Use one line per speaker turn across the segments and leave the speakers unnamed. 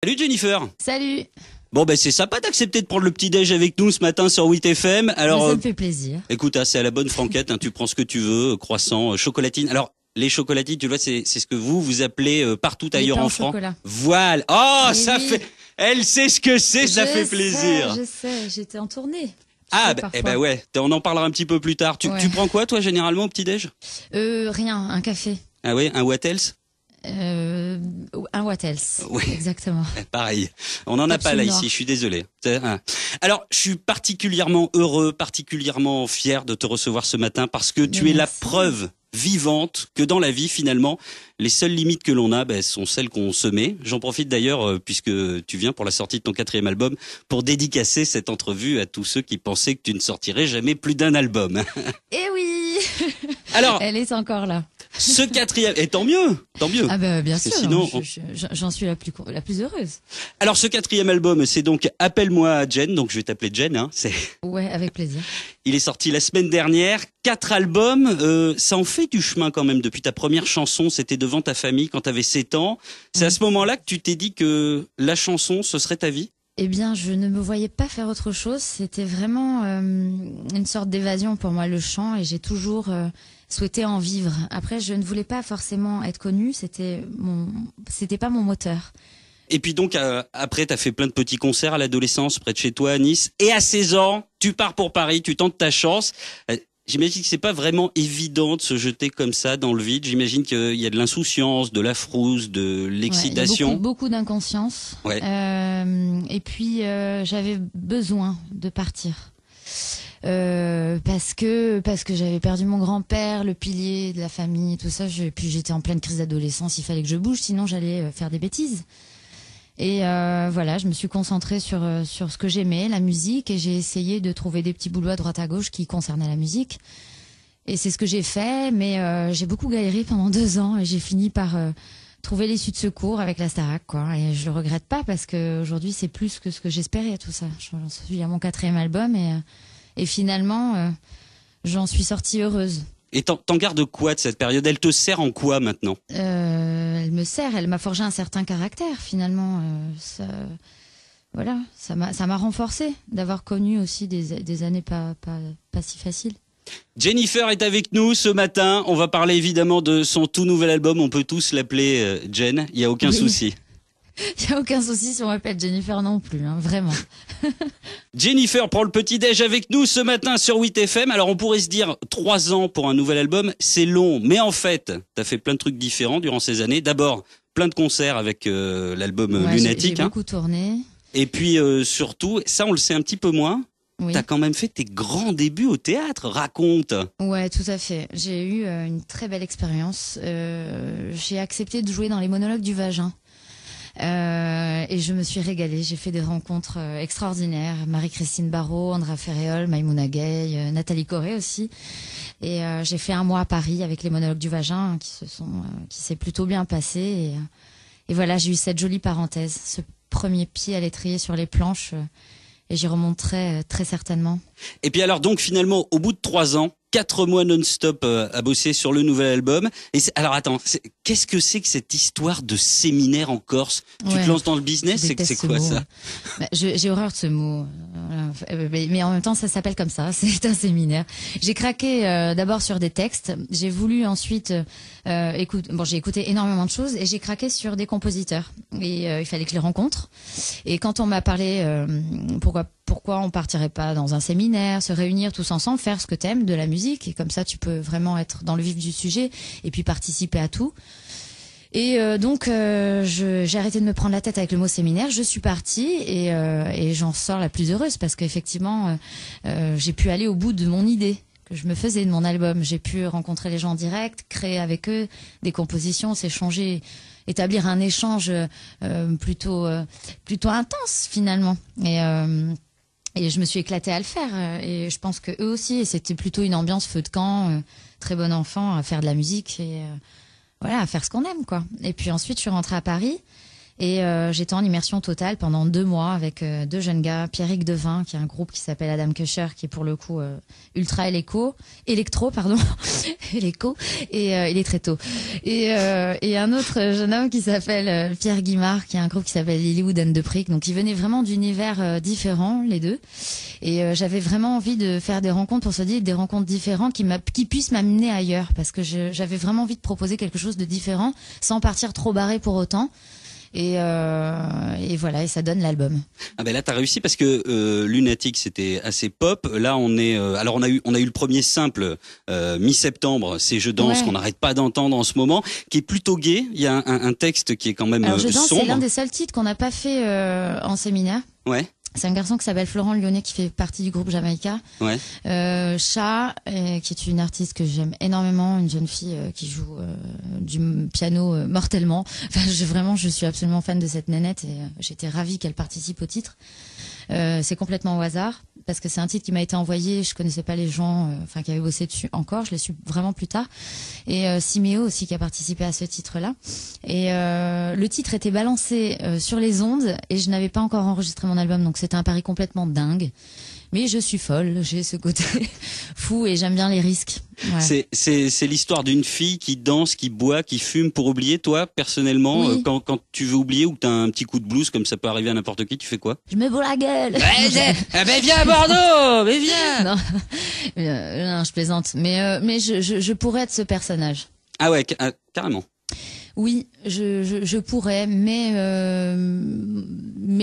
Salut Jennifer.
Salut.
Bon c'est sympa d'accepter de prendre le petit déj avec nous ce matin sur 8FM. Alors
ça me fait plaisir.
Écoute, c'est à la bonne franquette, tu prends ce que tu veux, croissant, chocolatine. Alors les chocolatines, tu vois, c'est ce que vous appelez partout ailleurs en France. Voilà. Oh,
et
ça
oui.
fait. Elle sait ce que c'est, ça fait plaisir.
Je sais, j'étais en tournée.
Ouais, on en parlera un petit peu plus tard. Tu prends quoi toi généralement au petit déj?
Rien, un café.
Ah ouais, un what else?
Un what else.
Oui.
Exactement.
Pareil. On n'en a pas là ici, je suis désolé. Alors, je suis particulièrement heureux, particulièrement fier de te recevoir ce matin parce que tu es la preuve vivante que dans la vie, finalement, les seules limites que l'on a sont celles qu'on se met. J'en profite d'ailleurs, puisque tu viens pour la sortie de ton 4e album, pour dédicacer cette entrevue à tous ceux qui pensaient que tu ne sortirais jamais plus d'un album.
Eh oui.
Alors,
elle est encore là.
Ce 4e, et tant mieux.
Ah bah bien sûr,
sinon,
j'en suis la plus heureuse.
Alors ce 4e album, c'est donc Appelle-moi Jen, donc je vais t'appeler Jen.
Ouais, avec plaisir.
Il est sorti la semaine dernière, 4 albums, ça en fait du chemin quand même. Depuis ta première chanson, c'était devant ta famille quand t'avais 7 ans. C'est à ce moment-là que tu t'es dit que la chanson, ce serait ta vie ?
Eh bien, je ne me voyais pas faire autre chose. C'était vraiment une sorte d'évasion pour moi, le chant, et j'ai toujours souhaité en vivre. Après, je ne voulais pas forcément être connue, c'était pas mon moteur.
Et puis donc, après, t'as fait plein de petits concerts à l'adolescence, près de chez toi, à Nice. Et à 16 ans, tu pars pour Paris, tu tentes ta chance. J'imagine que c'est pas vraiment évident de se jeter comme ça dans le vide. J'imagine qu'il y a de l'insouciance, de la frousse, de l'excitation.
Ouais, beaucoup d'inconscience.
Ouais.
Et puis, j'avais besoin de partir. Parce que j'avais perdu mon grand-père, le pilier de la famille, tout ça. Puis j'étais en pleine crise d'adolescence, il fallait que je bouge, sinon j'allais faire des bêtises. Et voilà, je me suis concentrée sur ce que j'aimais, la musique, et j'ai essayé de trouver des petits boulots à droite à gauche qui concernaient la musique. Et c'est ce que j'ai fait, mais j'ai beaucoup galéré pendant 2 ans, et j'ai fini par trouver l'issue de secours avec la Starac, quoi. Et je le regrette pas parce que aujourd'hui c'est plus que ce que j'espérais, tout ça. J'en suis à mon 4e album, et finalement j'en suis sortie heureuse.
Et t'en gardes quoi de cette période? Elle te sert en quoi maintenant?
Elle me sert, elle m'a forgé un certain caractère finalement. Voilà, ça m'a renforcé d'avoir connu aussi des années pas si faciles.
Jennifer est avec nous ce matin. On va parler évidemment de son tout nouvel album. On peut tous l'appeler Jen, il n'y a aucun souci.
Il n'y a aucun souci si on m'appelle Jennifer non plus, hein, vraiment.
Jennifer prend le petit-déj avec nous ce matin sur 8FM. Alors on pourrait se dire 3 ans pour un nouvel album, c'est long. Mais en fait, tu as fait plein de trucs différents durant ces années. D'abord, plein de concerts avec l'album Lunatique.
J'ai beaucoup tourné.
Et puis surtout, ça on le sait un petit peu moins, t'as quand même fait tes grands débuts au théâtre. Raconte.
Ouais, tout à fait. J'ai eu une très belle expérience. J'ai accepté de jouer dans les monologues du vagin. Et je me suis régalée. J'ai fait des rencontres extraordinaires. Marie-Christine Barrault, Andra Ferréol, Maïmouna Gay, Nathalie Corée aussi. Et j'ai fait 1 mois à Paris avec les monologues du vagin qui s'est plutôt bien passé. Et voilà, j'ai eu cette jolie parenthèse, ce premier pied à l'étrier sur les planches. Et j'y remonterai très certainement.
Et puis alors donc finalement, au bout de 3 ans, 4 mois non-stop à bosser sur le nouvel album. Et alors attends, qu'est-ce que c'est que cette histoire de séminaire en Corse? Tu te lances dans le business, c'est quoi ça?
J'ai horreur de ce mot. Mais en même temps, ça s'appelle comme ça, c'est un séminaire. J'ai craqué d'abord sur des textes. J'ai voulu ensuite j'ai écouté énormément de choses et j'ai craqué sur des compositeurs. Et il fallait que je les rencontre. Et quand on m'a parlé pourquoi on partirait pas dans un séminaire, se réunir tous ensemble, faire ce que t'aimes de la musique, et comme ça tu peux vraiment être dans le vif du sujet et puis participer à tout. Et donc j'ai arrêté de me prendre la tête avec le mot séminaire, je suis partie et j'en sors la plus heureuse parce qu'effectivement j'ai pu aller au bout de mon idée que je me faisais de mon album. J'ai pu rencontrer les gens en direct, créer avec eux des compositions, s'échanger, établir un échange plutôt intense finalement. Et je me suis éclatée à le faire. Et je pense que eux aussi. Et c'était plutôt une ambiance feu de camp, très bon enfant, à faire de la musique et voilà, à faire ce qu'on aime, quoi. Et puis ensuite, je suis rentrée à Paris. Et j'étais en immersion totale pendant 2 mois avec 2 jeunes gars, Pierrick Devin, qui a un groupe qui s'appelle Adam Kusher, qui est pour le coup ultra électro, électro, et il est très tôt. Et un autre jeune homme qui s'appelle Pierre Guimard, qui a un groupe qui s'appelle Lilywood and the Prick. Donc ils venaient vraiment d'univers différents, les deux. Et j'avais vraiment envie de faire des rencontres, pour se dire des rencontres différentes qui puissent m'amener ailleurs, parce que j'avais vraiment envie de proposer quelque chose de différent, sans partir trop barré pour autant. Et voilà, et ça donne l'album.
Ah ben là t'as réussi parce que Lunatic c'était assez pop. Là on est alors on a eu le premier simple mi-septembre, c'est Je danse, qu'on n'arrête pas d'entendre en ce moment, qui est plutôt gai. Il y a un texte qui est quand même
alors, Je danse,
sombre.
c'est l'un des seuls titres qu'on n'a pas fait en séminaire.
Ouais.
C'est un garçon qui s'appelle Florent Lyonnais, qui fait partie du groupe Jamaïca.
Ouais.
Cha, qui est une artiste que j'aime énormément, une jeune fille qui joue du piano mortellement. Enfin, je suis absolument fan de cette nénette et j'étais ravie qu'elle participe au titre. C'est complètement au hasard parce que c'est un titre qui m'a été envoyé, je connaissais pas les gens qui avaient bossé dessus encore, je l'ai su vraiment plus tard. Et Siméo aussi qui a participé à ce titre-là. Et le titre était balancé sur les ondes et je n'avais pas encore enregistré mon album, donc c'était un pari complètement dingue. Mais je suis folle, j'ai ce côté fou et j'aime bien les risques. Ouais.
C'est l'histoire d'une fille qui danse, qui boit, qui fume pour oublier. Toi, personnellement,
oui.
Quand tu veux oublier ou que t'as un petit coup de blues, comme ça peut arriver à n'importe qui, tu fais quoi?
Je me bourre la gueule.
Ben viens à Bordeaux, mais viens.
Non, non, je plaisante. Mais je pourrais être ce personnage.
Ah ouais, carrément.
Oui, je pourrais, mais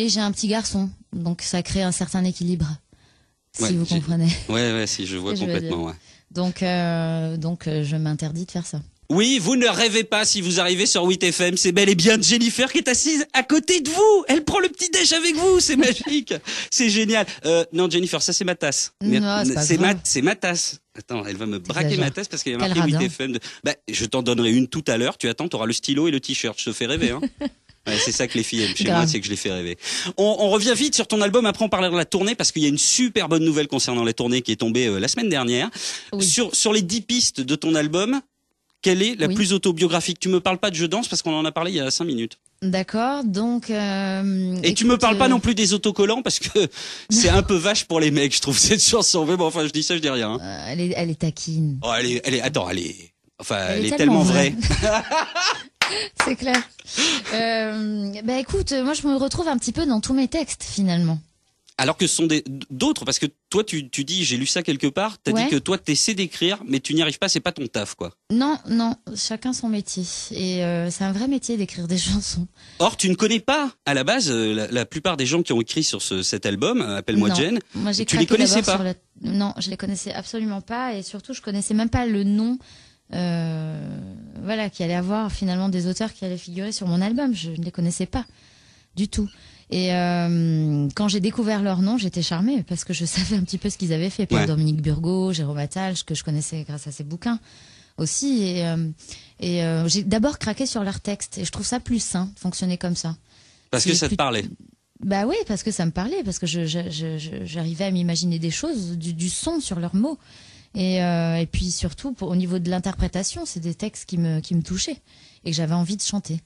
j'ai un petit garçon, donc ça crée un certain équilibre. Si vous comprenez.
Ouais, si je vois complètement. Ouais.
Donc, je m'interdis de faire ça.
Oui, vous ne rêvez pas si vous arrivez sur 8FM, c'est bel et bien Jennifer qui est assise à côté de vous. Elle prend le petit déj avec vous, c'est magique, c'est génial. Non, Jennifer, ça c'est ma tasse.
Non,
c'est ma tasse. Attends, elle va me braquer ma tasse parce qu'il y a marqué 8FM. Je t'en donnerai une tout à l'heure. Tu attends, t'auras le stylo et le t-shirt. Je te fais rêver, hein. Ouais, c'est ça que les filles aiment chez moi, c'est que je les fais rêver. On revient vite sur ton album, après on parlera de la tournée, parce qu'il y a une super bonne nouvelle concernant la tournée qui est tombée la semaine dernière. Oui. Sur les 10 pistes de ton album, quelle est la plus autobiographique? Tu me parles pas de Je danse, parce qu'on en a parlé il y a 5 minutes.
D'accord, donc...
et tu me parles pas non plus des autocollants, parce que c'est un peu vache pour les mecs, je trouve, cette chanson. Mais bon, enfin, je dis ça, je dis rien. Hein.
Elle est taquine.
Oh, elle est tellement vraie.
C'est clair. Écoute, moi je me retrouve un petit peu dans tous mes textes finalement.
Alors que ce sont d'autres, parce que toi tu dis, j'ai lu ça quelque part, t'as dit que toi t'essaies d'écrire, mais tu n'y arrives pas, c'est pas ton taf quoi.
Non, chacun son métier. Et c'est un vrai métier d'écrire des chansons.
Or, tu ne connais pas, à la base, la plupart des gens qui ont écrit sur cet album, Appelle-moi Jen, tu les connaissais pas.
Non, je les connaissais absolument pas, et surtout je connaissais même pas le nom. Qui allait avoir finalement des auteurs qui allaient figurer sur mon album. Je ne les connaissais pas du tout. Et quand j'ai découvert leur nom, j'étais charmée parce que je savais un petit peu ce qu'ils avaient fait. Pierre-Dominique Burgot, Jérôme Attal, que je connaissais grâce à ses bouquins aussi. Et j'ai d'abord craqué sur leurs textes. Et je trouve ça plus sain de fonctionner comme ça.
Parce que ça te parlait.
Bah oui, parce que ça me parlait, parce que j'arrivais à m'imaginer des choses, du son sur leurs mots. Et puis surtout, au niveau de l'interprétation, c'est des textes qui me touchaient et que j'avais envie de chanter.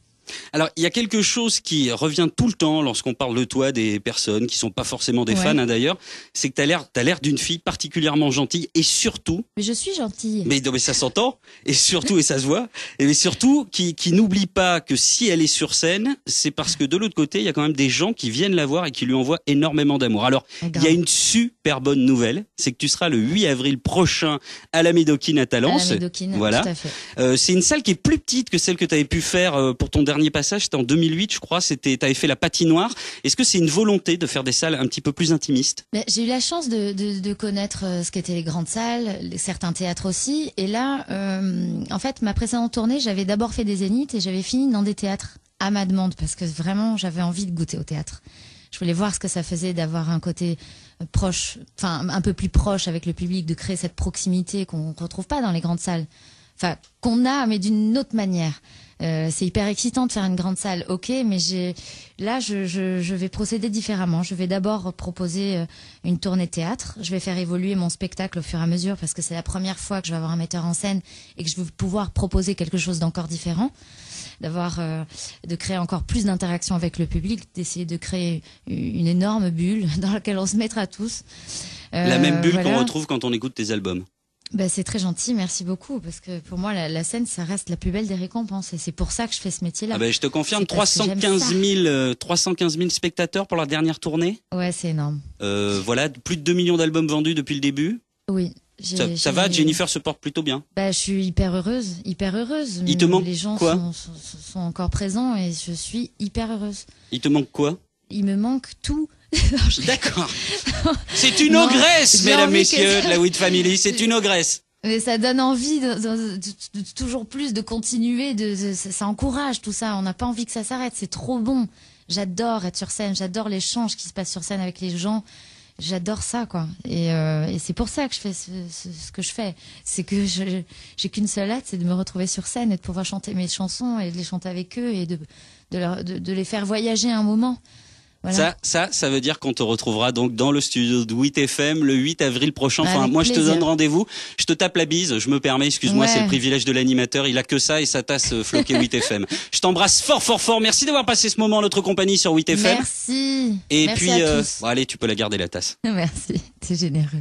Alors, il y a quelque chose qui revient tout le temps lorsqu'on parle de toi, des personnes qui sont pas forcément des fans d'ailleurs, c'est que t'as l'air d'une fille particulièrement gentille et surtout...
Mais je suis gentille.
Mais ça s'entend, et surtout, et ça se voit, mais surtout qui n'oublie pas que si elle est sur scène, c'est parce que de l'autre côté, il y a quand même des gens qui viennent la voir et qui lui envoient énormément d'amour. Alors, il y a une super bonne nouvelle, c'est que tu seras le 8 avril prochain à la Médoquine à Talence.
À la Médoquine,
voilà.
Tout à fait.
C'est une salle qui est plus petite que celle que tu avais pu faire pour ton dernier passage, c'était en 2008 je crois, t'avais fait la Patinoire. Est-ce que c'est une volonté de faire des salles un petit peu plus intimistes?
J'ai eu la chance de connaître ce qu'étaient les grandes salles, certains théâtres aussi, et là en fait ma précédente tournée, j'avais d'abord fait des zéniths et j'avais fini dans des théâtres à ma demande parce que vraiment j'avais envie de goûter au théâtre. Je voulais voir ce que ça faisait d'avoir un côté proche, enfin un peu plus proche avec le public, de créer cette proximité qu'on retrouve pas dans les grandes salles. Enfin, qu'on a, mais d'une autre manière. C'est hyper excitant de faire une grande salle, ok, mais je vais procéder différemment. Je vais d'abord proposer une tournée de théâtre. Je vais faire évoluer mon spectacle au fur et à mesure parce que c'est la première fois que je vais avoir un metteur en scène et que je vais pouvoir proposer quelque chose d'encore différent. d'avoir, de créer encore plus d'interaction avec le public, d'essayer de créer une énorme bulle dans laquelle on se mettra tous.
La même bulle qu'on retrouve quand on écoute tes albums.
Ben, c'est très gentil, merci beaucoup, parce que pour moi, la scène, ça reste la plus belle des récompenses, et c'est pour ça que je fais ce métier-là.
Ah ben, je te confirme, 315 000 spectateurs pour la dernière tournée.
Ouais, c'est énorme.
Voilà, plus de 2 millions d'albums vendus depuis le début.
Oui.
Ça va, Jennifer se porte plutôt bien.
Bah, je suis hyper heureuse, hyper heureuse.
Il te manque
les gens
quoi
sont encore présents et je suis hyper heureuse.
Il te manque quoi?
Il me manque tout.
D'accord. C'est une ogresse, mesdames, messieurs, de la Weed Family. C'est une ogresse.
Mais ça donne envie de toujours plus, de continuer. Ça encourage tout ça. On n'a pas envie que ça s'arrête. C'est trop bon. J'adore être sur scène. J'adore l'échange qui se passe sur scène avec les gens. J'adore ça, quoi. Et c'est pour ça que je fais ce que je fais. C'est que j'ai qu'une seule hâte, c'est de me retrouver sur scène et de pouvoir chanter mes chansons et de les chanter avec eux et de les faire voyager un moment. Voilà.
Ça veut dire qu'on te retrouvera donc dans le studio de 8FM le 8 avril prochain. Enfin,
avec
moi,
plaisir.
je te donne rendez-vous. Je te tape la bise. Je me permets, excuse-moi, c'est le privilège de l'animateur. Il a que ça et sa tasse floquée 8FM. Je t'embrasse fort, fort, fort. Merci d'avoir passé ce moment en notre compagnie sur 8FM.
Merci.
Et
Merci
puis,
à tous.
bon, allez, tu peux la garder la tasse.
Merci. C'est généreux.